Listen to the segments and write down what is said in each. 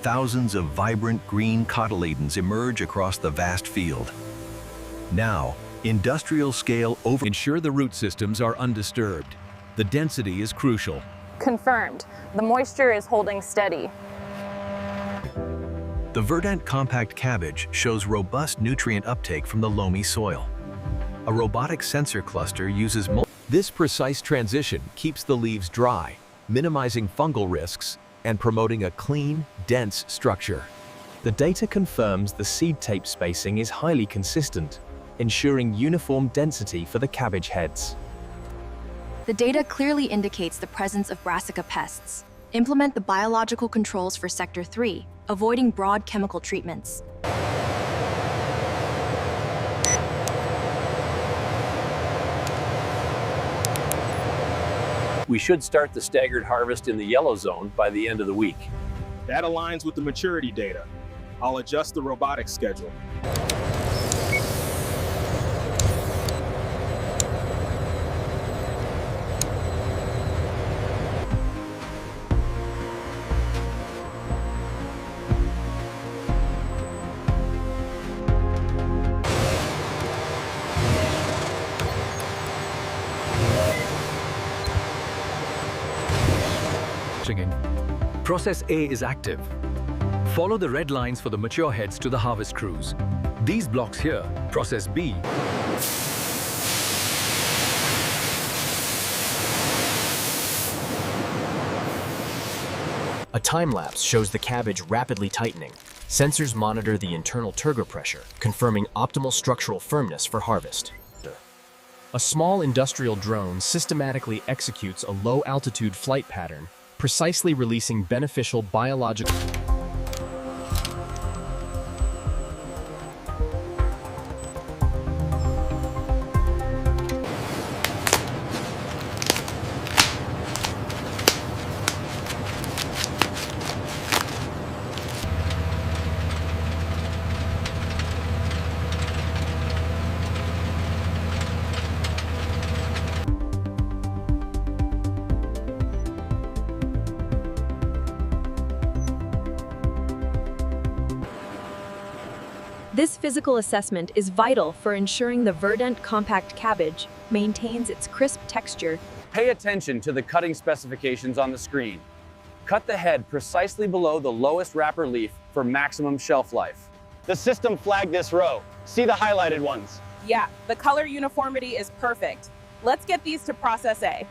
thousands of vibrant green cotyledons emerge across the vast field. Now, industrial-scale Ensure the root systems are undisturbed. The density is crucial. Confirmed. The moisture is holding steady. The Verdant Compact Cabbage shows robust nutrient uptake from the loamy soil. A robotic sensor cluster uses This precise transition keeps the leaves dry, minimizing fungal risks and promoting a clean, dense structure. The data confirms the seed tape spacing is highly consistent, ensuring uniform density for the cabbage heads. The data clearly indicates the presence of Brassica pests. Implement the biological controls for Sector 3, avoiding broad chemical treatments. We should start the staggered harvest in the yellow zone by the end of the week. That aligns with the maturity data. I'll adjust the robotic schedule. Process A is active. Follow the red lines for the mature heads to the harvest crews. These blocks here, Process B. A time-lapse shows the cabbage rapidly tightening. Sensors monitor the internal turgor pressure, confirming optimal structural firmness for harvest. A small industrial drone systematically executes a low-altitude flight pattern, precisely releasing beneficial biological. This physical assessment is vital for ensuring the Verdant Compact Cabbage maintains its crisp texture. Pay attention to the cutting specifications on the screen. Cut the head precisely below the lowest wrapper leaf for maximum shelf life. The system flagged this row. See the highlighted ones. Yeah, the color uniformity is perfect. Let's get these to Process A.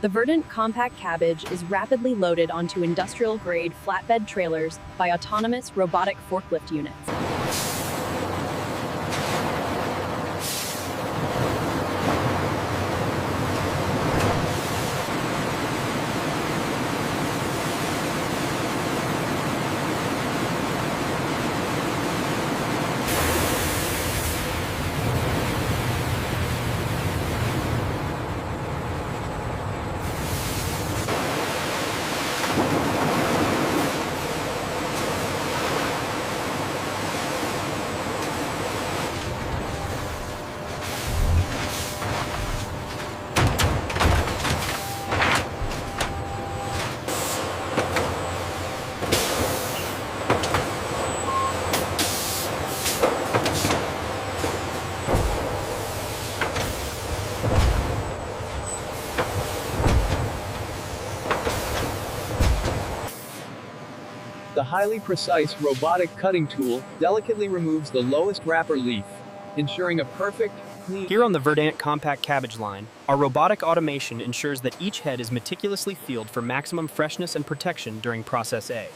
The Verdant Compact Cabbage is rapidly loaded onto industrial-grade flatbed trailers by autonomous robotic forklift units. The highly precise robotic cutting tool delicately removes the lowest wrapper leaf, ensuring a perfect, clean... Here on the Verdant Compact Cabbage line, our robotic automation ensures that each head is meticulously peeled for maximum freshness and protection during Process A.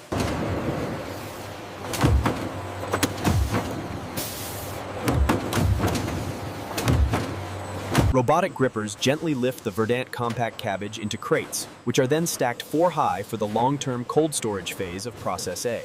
Robotic grippers gently lift the Verdant Compact Cabbage into crates, which are then stacked 4 high for the long-term cold storage phase of Process A.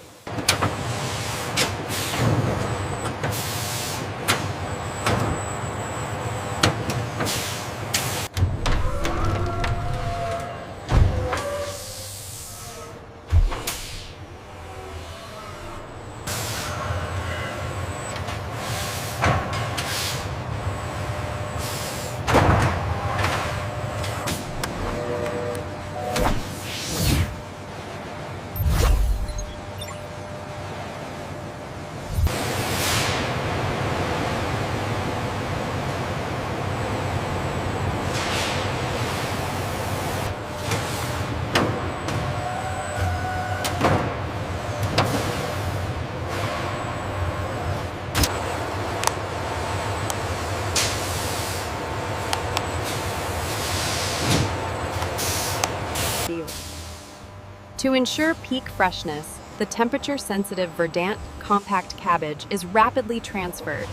To ensure peak freshness, the temperature-sensitive Verdant Compact Cabbage is rapidly transferred.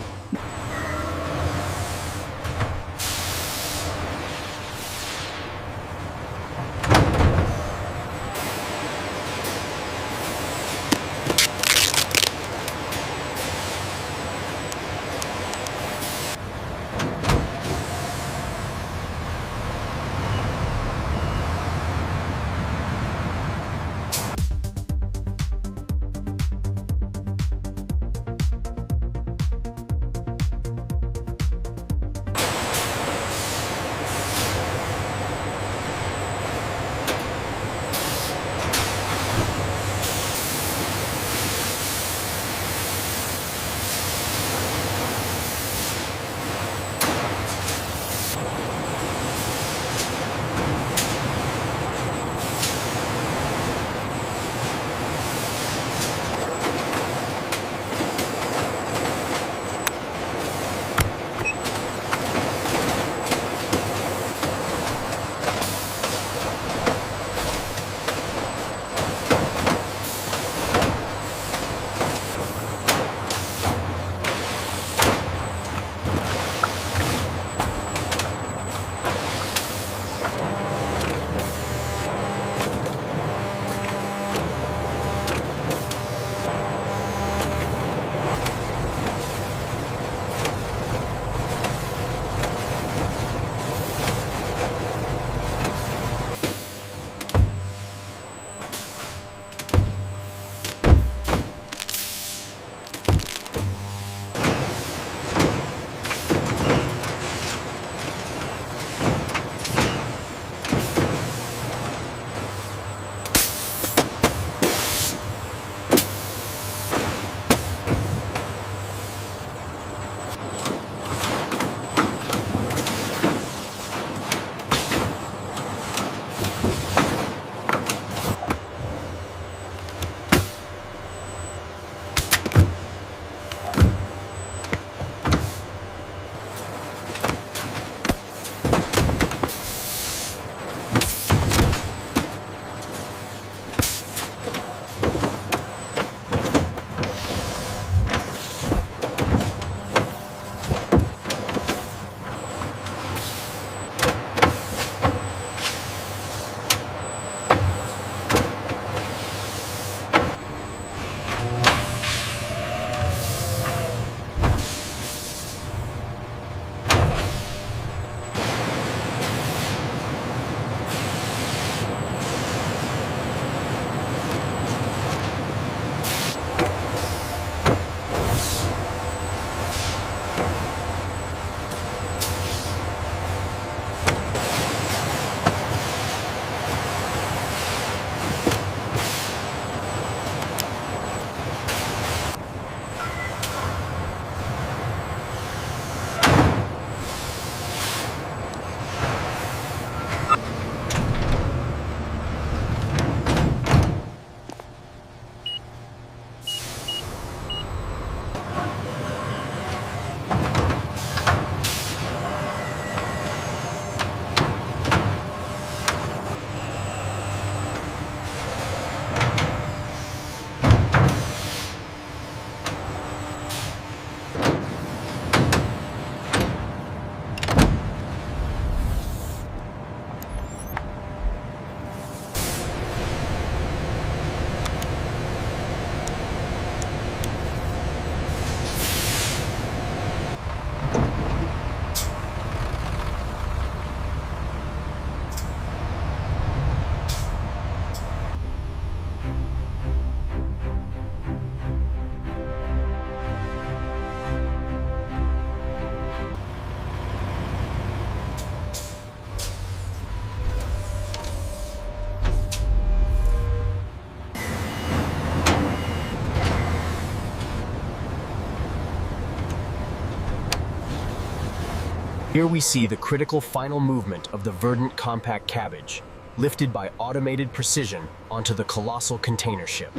Here we see the critical final movement of the Verdant Compact Cabbage, lifted by automated precision onto the colossal container ship.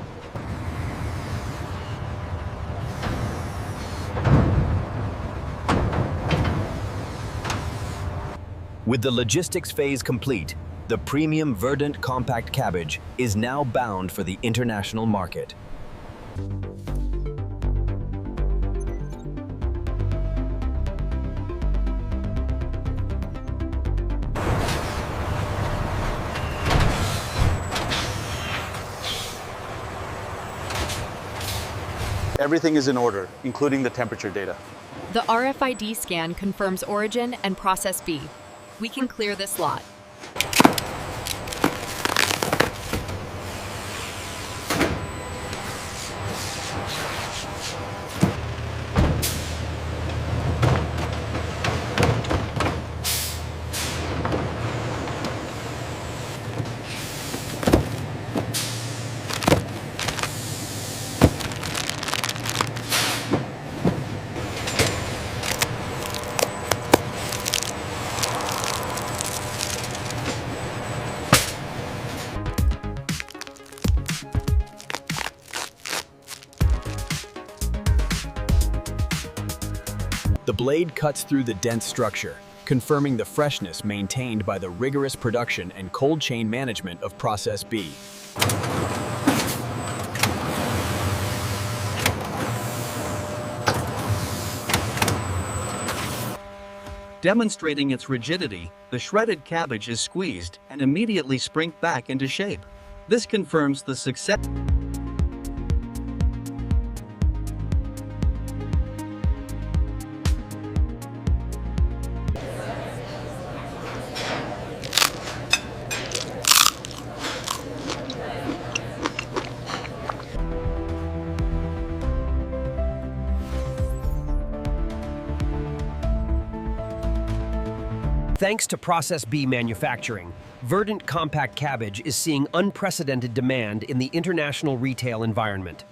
With the logistics phase complete, the premium Verdant Compact Cabbage is now bound for the international market. Everything is in order, including the temperature data. The RFID scan confirms origin and process B. We can clear this lot. The blade cuts through the dense structure, confirming the freshness maintained by the rigorous production and cold chain management of Process B. Demonstrating its rigidity, the shredded cabbage is squeezed and immediately sprinked back into shape. This confirms the success. Thanks to Process B manufacturing, Verdant Compact Cabbage is seeing unprecedented demand in the international retail environment.